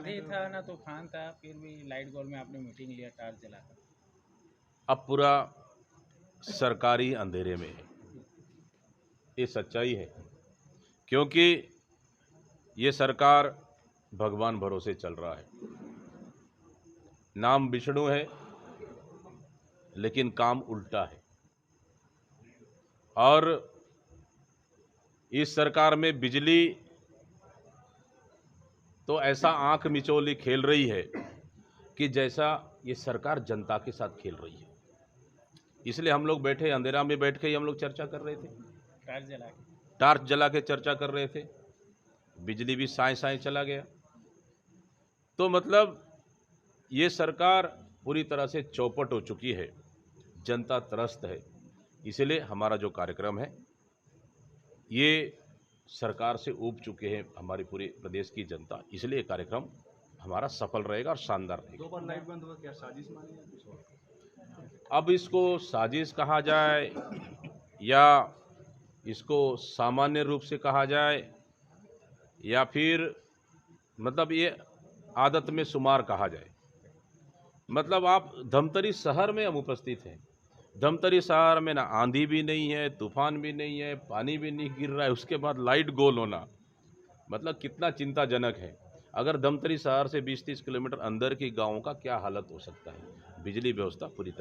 आंधी था ना तूफान था, फिर भी लाइट गोल में आपने मीटिंग लिया टार्च जलाकर। अब पूरा सरकारी अंधेरे में है, ये सच्चाई है। क्योंकि ये सरकार भगवान भरोसे चल रहा है। नाम विष्णु है लेकिन काम उल्टा है। और इस सरकार में बिजली तो ऐसा आंख मिचौली खेल रही है कि जैसा ये सरकार जनता के साथ खेल रही है। इसलिए हम लोग बैठे अंधेरा में बैठ के ही हम लोग चर्चा कर रहे थे, टार्च जला के चर्चा कर रहे थे। बिजली भी साए साए चला गया। तो मतलब ये सरकार पूरी तरह से चौपट हो चुकी है, जनता त्रस्त है। इसलिए हमारा जो कार्यक्रम है ये सरकार से ऊब चुके हैं हमारी पूरे प्रदेश की जनता, इसलिए ये कार्यक्रम हमारा सफल रहेगा और शानदार रहेगा। 2 बार लाइट बंद हुआ, क्या साजिश मानी या कुछ और? अब इसको साजिश कहा जाए या इसको सामान्य रूप से कहा जाए या फिर मतलब ये आदत में शुमार कहा जाए। मतलब आप धमतरी शहर में हम उपस्थित हैं। धमतरी शहर में ना आंधी भी नहीं है, तूफान भी नहीं है, पानी भी नहीं गिर रहा है, उसके बाद लाइट गोल होना मतलब कितना चिंताजनक है। अगर धमतरी शहर से 20-30 किलोमीटर अंदर के गाँवों का क्या हालत हो सकता है। बिजली व्यवस्था पूरी तरह